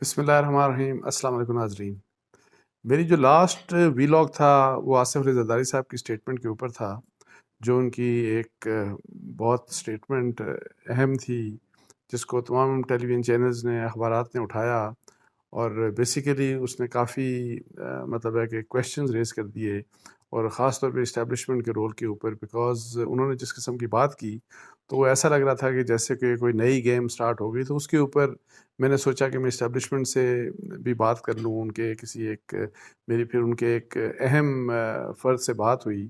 بسم اللہ الرحمن الرحیم۔ السلام علیکم ناظرین۔ میری جو لاسٹ ویلاگ تھا وہ آصف علی زرداری صاحب کی سٹیٹمنٹ کے اوپر تھا، جو ان کی ایک بہت سٹیٹمنٹ اہم تھی، جس کو تمام ٹیلی ویژن چینلز نے، اخبارات نے اٹھایا، اور بیسیکلی اس نے کافی مطلب ہے کہ کویشچنز ریز کر دیے، اور خاص طور پہ اسٹیبلشمنٹ کے رول کے اوپر، بیکاز انہوں نے جس قسم کی بات کی تو وہ ایسا لگ رہا تھا کہ جیسے کہ کوئی نئی گیم سٹارٹ ہو گئی۔ تو اس کے اوپر میں نے سوچا کہ میں اسٹیبلشمنٹ سے بھی بات کر لوں، ان کے کسی ایک میری پھر ان کے ایک اہم فرد سے بات ہوئی،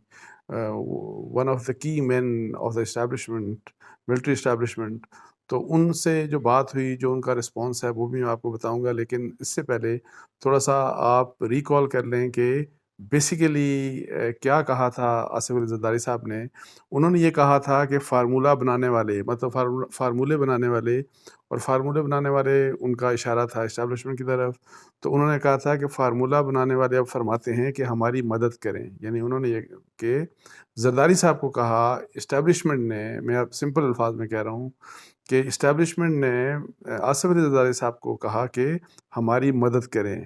one of the key men of the establishment, military establishment. تو ان سے جو بات ہوئی، جو ان کا رسپانس ہے، وہ بھی میں آپ کو بتاؤں گا، لیکن اس سے پہلے تھوڑا سا آپ ریکال کر لیں کہ بیسیکلی کیا کہا تھا آصف علی زرداری صاحب نے۔ انہوں نے یہ کہا تھا کہ فارمولہ بنانے والے، مطلب فارمولے بنانے والے، اور فارمولے بنانے والے ان کا اشارہ تھا اسٹیبلشمنٹ کی طرف۔ تو انہوں نے کہا تھا کہ فارمولہ بنانے والے اب فرماتے ہیں کہ ہماری مدد کریں، یعنی انہوں نے یہ کہ زرداری صاحب کو کہا اسٹیبلشمنٹ نے، میں اب سمپل الفاظ میں کہہ رہا ہوں کہ اسٹیبلشمنٹ نے آصف علی زرداری صاحب کو کہا کہ ہماری مدد کریں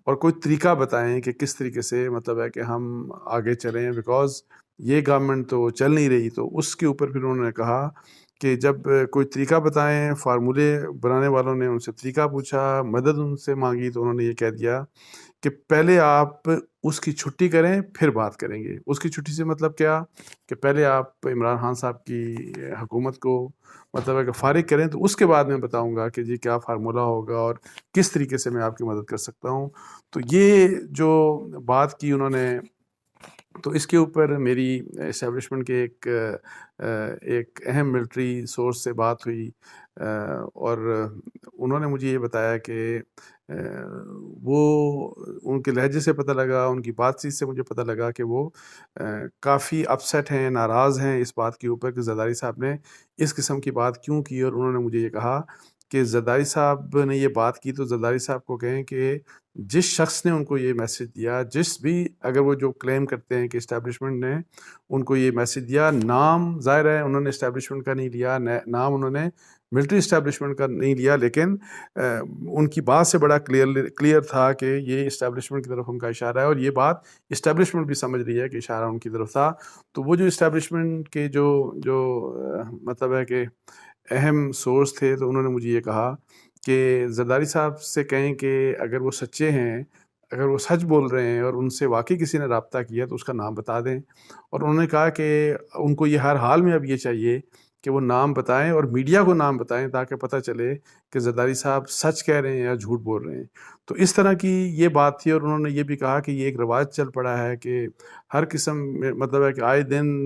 اور کوئی طریقہ بتائیں کہ کس طریقے سے مطلب ہے کہ ہم آگے چلیں، بیکاز یہ گورنمنٹ تو چل نہیں رہی۔ تو اس کے اوپر پھر انہوں نے کہا کہ جب کوئی طریقہ بتائیں، فارمولے بنانے والوں نے ان سے طریقہ پوچھا، مدد ان سے مانگی، تو انہوں نے یہ کہہ دیا کہ پہلے آپ اس کی چھٹی کریں پھر بات کریں گے۔ اس کی چھٹی سے مطلب کیا کہ پہلے آپ عمران خان صاحب کی حکومت کو مطلب ہے کہ فارغ کریں، تو اس کے بعد میں بتاؤں گا کہ جی کیا فارمولہ ہوگا اور کس طریقے سے میں آپ کی مدد کر سکتا ہوں۔ تو یہ جو بات کی انہوں نے، تو اس کے اوپر میری اسٹیبلشمنٹ کے ایک اہم ملٹری سورس سے بات ہوئی، اور انہوں نے مجھے یہ بتایا کہ وہ ان کے لہجے سے پتہ لگا، ان کی بات چیت سے مجھے پتہ لگا کہ وہ کافی اپسیٹ ہیں، ناراض ہیں اس بات کے اوپر کہ زرداری صاحب نے اس قسم کی بات کیوں کی۔ اور انہوں نے مجھے یہ کہا کہ زرداری صاحب نے یہ بات کی تو زرداری صاحب کو کہیں کہ جس شخص نے ان کو یہ میسج دیا، جس بھی، اگر وہ جو کلیم کرتے ہیں کہ اسٹیبلشمنٹ نے ان کو یہ میسج دیا، نام ظاہر ہے انہوں نے اسٹیبلشمنٹ کا نہیں لیا، نام انہوں نے ملٹری اسٹیبلشمنٹ کا نہیں لیا، لیکن ان کی بات سے بڑا کلیئر تھا کہ یہ اسٹیبلشمنٹ کی طرف ان کا اشارہ ہے، اور یہ بات اسٹیبلشمنٹ بھی سمجھ رہی ہے کہ اشارہ ان کی طرف تھا۔ تو وہ جو اسٹیبلشمنٹ کے جو مطلب ہے کہ اہم سورس تھے، تو انہوں نے مجھے یہ کہا کہ زرداری صاحب سے کہیں کہ اگر وہ سچے ہیں، اگر وہ سچ بول رہے ہیں اور ان سے واقعی کسی نے رابطہ کیا تو اس کا نام بتا دیں۔ اور انہوں نے کہا کہ ان کو یہ ہر حال میں اب یہ چاہیے کہ وہ نام بتائیں اور میڈیا کو نام بتائیں، تاکہ پتہ چلے کہ زرداری صاحب سچ کہہ رہے ہیں یا جھوٹ بول رہے ہیں۔ تو اس طرح کی یہ بات تھی، اور انہوں نے یہ بھی کہا کہ یہ ایک رواج چل پڑا ہے کہ ہر قسم مطلب ہے کہ آئے دن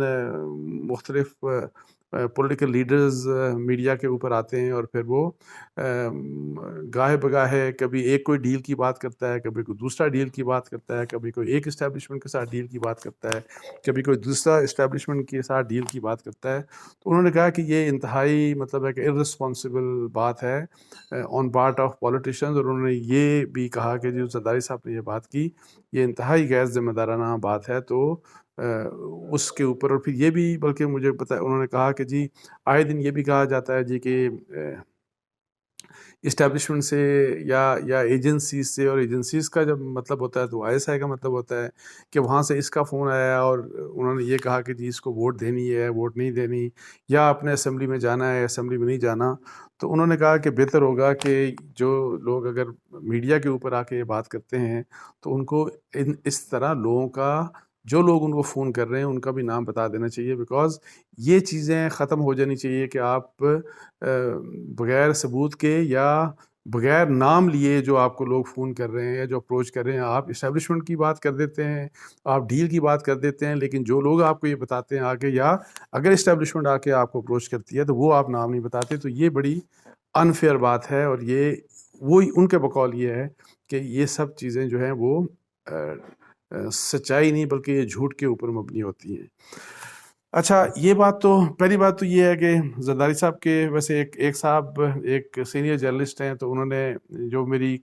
مختلف پولیٹیکل لیڈرز میڈیا کے اوپر آتے ہیں، اور پھر وہ گاہے بگاہے کبھی ایک کوئی ڈیل کی بات کرتا ہے، کبھی کوئی دوسرا ڈیل کی بات کرتا ہے، کبھی کوئی ایک اسٹیبلشمنٹ کے ساتھ ڈیل کی بات کرتا ہے، کبھی کوئی دوسرا اسٹیبلشمنٹ کے ساتھ ڈیل کی بات کرتا ہے۔ تو انہوں نے کہا کہ یہ انتہائی مطلب ہے کہ ارسپانسبل بات ہے آن پارٹ آف پولیٹیشینز، اور انہوں نے یہ بھی کہا کہ جو زرداری صاحب نے یہ بات کی یہ انتہائی غیر ذمہ دارانہ بات ہے۔ تو اس کے اوپر، اور پھر یہ بھی بلکہ مجھے پتہ، انہوں نے کہا کہ جی آئے دن یہ بھی کہا جاتا ہے جی کہ اسٹیبلشمنٹ سے یا ایجنسیز سے، اور ایجنسیز کا جب مطلب ہوتا ہے تو آئی ایس آئی کا مطلب ہوتا ہے کہ وہاں سے اس کا فون آیا اور انہوں نے یہ کہا کہ جی اس کو ووٹ دینی ہے، ووٹ نہیں دینی، یا اپنے اسمبلی میں جانا ہے، اسمبلی میں نہیں جانا۔ تو انہوں نے کہا کہ بہتر ہوگا کہ جو لوگ اگر میڈیا کے اوپر آ کے یہ بات کرتے ہیں تو ان کو اس طرح لوگوں کا، جو لوگ ان کو فون کر رہے ہیں ان کا بھی نام بتا دینا چاہیے، بیکاز یہ چیزیں ختم ہو جانی چاہیے کہ آپ بغیر ثبوت کے یا بغیر نام لیے جو آپ کو لوگ فون کر رہے ہیں یا جو اپروچ کر رہے ہیں، آپ اسٹیبلشمنٹ کی بات کر دیتے ہیں، آپ ڈیل کی بات کر دیتے ہیں، لیکن جو لوگ آپ کو یہ بتاتے ہیں آگے، یا اگر اسٹیبلشمنٹ آ کے آپ کو اپروچ کرتی ہے تو وہ آپ نام نہیں بتاتے، تو یہ بڑی انفیئر بات ہے۔ اور یہ وہی ان کے بقول یہ ہے کہ یہ سب چیزیں جو ہیں وہ سچائی نہیں بلکہ یہ جھوٹ کے اوپر مبنی ہوتی ہیں۔ اچھا، یہ بات تو پہلی بات تو یہ ہے کہ زرداری صاحب کے ویسے ایک صاحب ایک سینئر جرنلسٹ ہیں، تو انہوں نے جو میری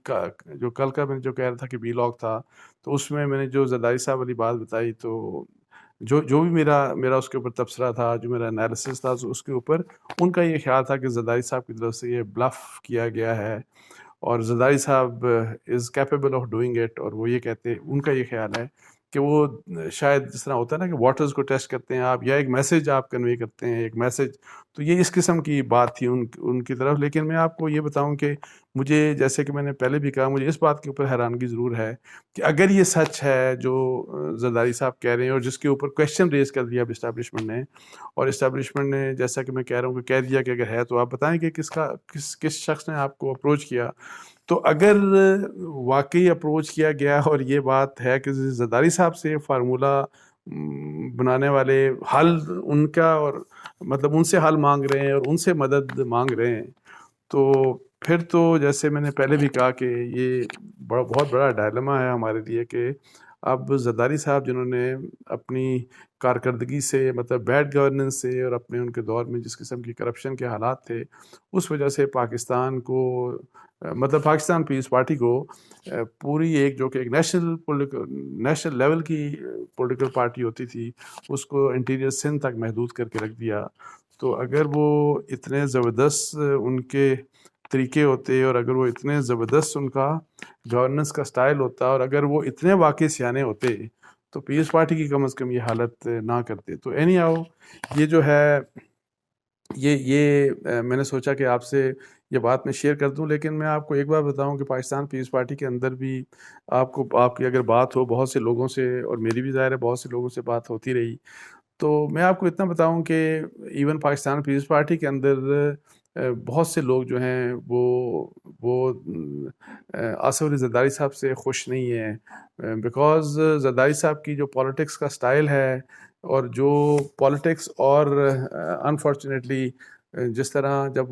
جو کل کا میں جو کہہ رہا تھا کہ ویلاگ تھا، تو اس میں نے جو زرداری صاحب والی بات بتائی، تو جو بھی میرا اس کے اوپر تبصرہ تھا، جو میرا انالیسس تھا، اس کے اوپر ان کا یہ خیال تھا کہ زرداری صاحب کی طرف سے یہ بلف کیا گیا ہے، اور زرداری صاحب is capable of doing it, اور وہ یہ کہتے، ان کا یہ خیال ہے کہ وہ شاید جس طرح ہوتا ہے نا کہ واٹرز کو ٹیسٹ کرتے ہیں آپ، یا ایک میسج آپ کنوے کرتے ہیں، ایک میسج، تو یہ اس قسم کی بات تھی ان کی طرف. لیکن میں آپ کو یہ بتاؤں کہ مجھے، جیسے کہ میں نے پہلے بھی کہا، مجھے اس بات کے اوپر حیرانگی ضرور ہے کہ اگر یہ سچ ہے جو زرداری صاحب کہہ رہے ہیں، اور جس کے اوپر کویشچن ریز کر دیا اب اسٹیبلشمنٹ نے، اور اسٹیبلشمنٹ نے جیسا کہ میں کہہ رہا ہوں کہ کہہ دیا کہ اگر ہے تو آپ بتائیں کہ کس شخص نے آپ کو اپروچ کیا. تو اگر واقعی اپروچ کیا گیا اور یہ بات ہے کہ زرداری صاحب سے فارمولہ بنانے والے حل ان کا، اور مطلب ان سے حل مانگ رہے ہیں اور ان سے مدد مانگ رہے ہیں، تو پھر تو جیسے میں نے پہلے بھی کہا کہ یہ بہت بڑا ڈائلما ہے ہمارے لیے کہ اب زرداری صاحب جنہوں نے اپنی کارکردگی سے، مطلب بیڈ گورننس سے، اور اپنے ان کے دور میں جس قسم کی کرپشن کے حالات تھے، اس وجہ سے پاکستان کو، مطلب پاکستان پیس پارٹی کو پوری ایک جو کہ ایک نیشنل لیول کی پولیٹیکل پارٹی ہوتی تھی، اس کو انٹیریئر سندھ تک محدود کر کے رکھ دیا. تو اگر وہ اتنے زبردست ان کے طریقے ہوتے، اور اگر وہ اتنے زبردست ان کا گورننس کا سٹائل ہوتا، اور اگر وہ اتنے واقعی سیانے ہوتے، تو پیس پارٹی کی کم از کم یہ حالت نہ کرتے. تو اینی ہاؤ، یہ جو ہے، یہ میں نے سوچا کہ آپ سے یہ بات میں شیئر کر دوں. لیکن میں آپ کو ایک بات بتاؤں کہ پاکستان پیس پارٹی کے اندر بھی آپ کی اگر بات ہو بہت سے لوگوں سے، اور میری بھی ظاہر ہے بہت سے لوگوں سے بات ہوتی رہی، تو میں آپ کو اتنا بتاؤں کہ ایون پاکستان پیپلز پارٹی کے اندر بہت سے لوگ جو ہیں وہ آصف علی زرداری صاحب سے خوش نہیں ہیں، بیکاز زرداری صاحب کی جو پالیٹکس کا سٹائل ہے، اور جو پالیٹکس، اور انفارچونیٹلی جس طرح جب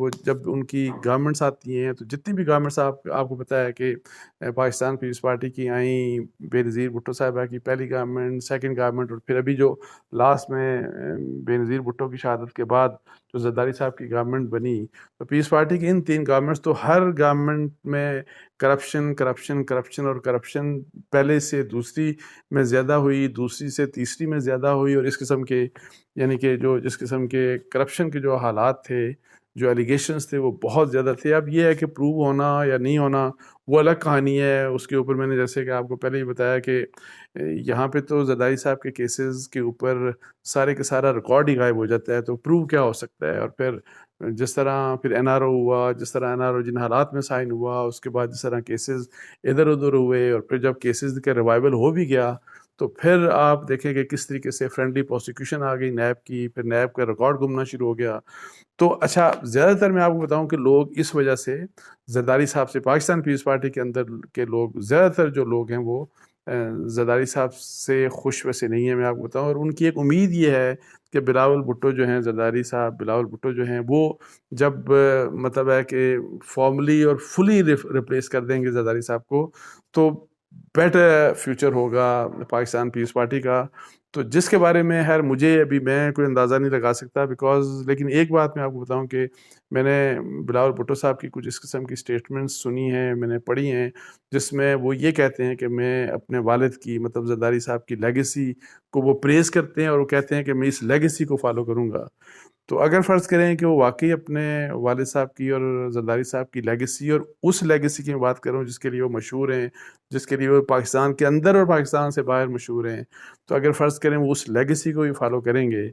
ان کی گورنمنٹس آتی ہیں، تو جتنی بھی گورنمنٹس آپ کو پتہ ہے کہ پاکستان پیپلز پارٹی کی آئیں، بے نظیر بھٹو صاحبہ کی پہلی گورنمنٹ، سیکنڈ گورنمنٹ، اور پھر ابھی جو لاسٹ میں بے نظیر بھٹو کی شہادت کے بعد جو زرداری صاحب کی گورنمنٹ بنی، تو پیس پارٹی کی ان 3 گورنمنٹس، تو ہر گورنمنٹ میں کرپشن کرپشن کرپشن اور کرپشن پہلے سے دوسری میں زیادہ ہوئی، دوسری سے تیسری میں زیادہ ہوئی، اور اس قسم کے، یعنی کہ جس قسم کے کرپشن کے جو حالات تھے، جو ایلیگیشنز تھے، وہ بہت زیادہ تھے. اب یہ ہے کہ پروو ہونا یا نہیں ہونا وہ الگ کہانی ہے. اس کے اوپر میں نے جیسے کہ آپ کو پہلے ہی بتایا کہ یہاں پہ تو زرداری صاحب کے کیسز کے اوپر سارے کا سارا ریکارڈ ہی غائب ہو جاتا ہے، تو پروو کیا ہو سکتا ہے. اور پھر جس طرح پھر این آر او ہوا، جس طرح این آر او جن حالات میں سائن ہوا، اس کے بعد جس طرح کیسز ادھر ادھر ہوئے، اور پھر جب کیسز کا ریوائول ہو بھی گیا، تو پھر آپ دیکھیں کہ کس طریقے سے فرینڈلی پروسیکیوشن آ گئی نیب کی، پھر نیب کا ریکارڈ گمنا شروع ہو گیا. تو اچھا، زیادہ تر میں آپ کو بتاؤں کہ لوگ اس وجہ سے زرداری صاحب سے، پاکستان پیپلز پارٹی کے اندر کے لوگ، زیادہ تر جو لوگ ہیں وہ زرداری صاحب سے خوش ویسے نہیں ہیں، میں آپ کو بتاؤں. اور ان کی ایک امید یہ ہے کہ بلاول بھٹو جو ہیں، زرداری صاحب بلاول بھٹو جو ہیں، وہ جب مطلب ہے کہ فارملی اور فلی ریپلیس کر دیں گے زرداری صاحب کو، تو بیٹر فیوچر ہوگا پاکستان پیپلز پارٹی کا. تو جس کے بارے میں مجھے ابھی میں کوئی اندازہ نہیں لگا سکتا، بیکاز لیکن ایک بات میں آپ کو بتاؤں کہ میں نے بلاول بھٹو صاحب کی کچھ اس قسم کی سٹیٹمنٹس سنی ہیں، میں نے پڑھی ہیں، جس میں وہ یہ کہتے ہیں کہ میں اپنے والد کی، مطلب زرداری صاحب کی لیگیسی کو وہ پریز کرتے ہیں، اور وہ کہتے ہیں کہ میں اس لیگیسی کو فالو کروں گا. تو اگر فرض کریں کہ وہ واقعی اپنے والد صاحب کی اور زرداری صاحب کی لیگیسی، اور اس لیگیسی کی میں بات کروں جس کے لیے وہ مشہور ہیں، جس کے لیے وہ پاکستان کے اندر اور پاکستان سے باہر مشہور ہیں، تو اگر فرض کریں وہ اس لیگیسی کو ہی فالو کریں گے،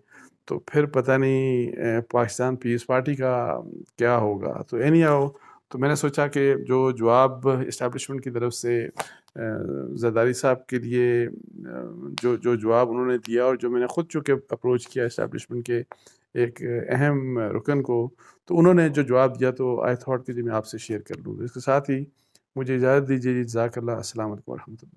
تو پھر پتہ نہیں پاکستان پیپلز پارٹی کا کیا ہوگا. تو اینی ہاؤ، تو میں نے سوچا کہ جو جواب اسٹیبلشمنٹ کی طرف سے زرداری صاحب کے لیے جو جواب انہوں نے دیا، اور جو میں نے خود چونکہ اپروچ کیا اسٹیبلشمنٹ کے ایک اہم رکن کو، تو انہوں نے جو جواب دیا، تو آئی تھاٹ کہ میں آپ سے شیئر کر لوں. اس کے ساتھ ہی مجھے اجازت دیجیے. جزاک اللہ. السلام علیکم ورحمۃ اللہ.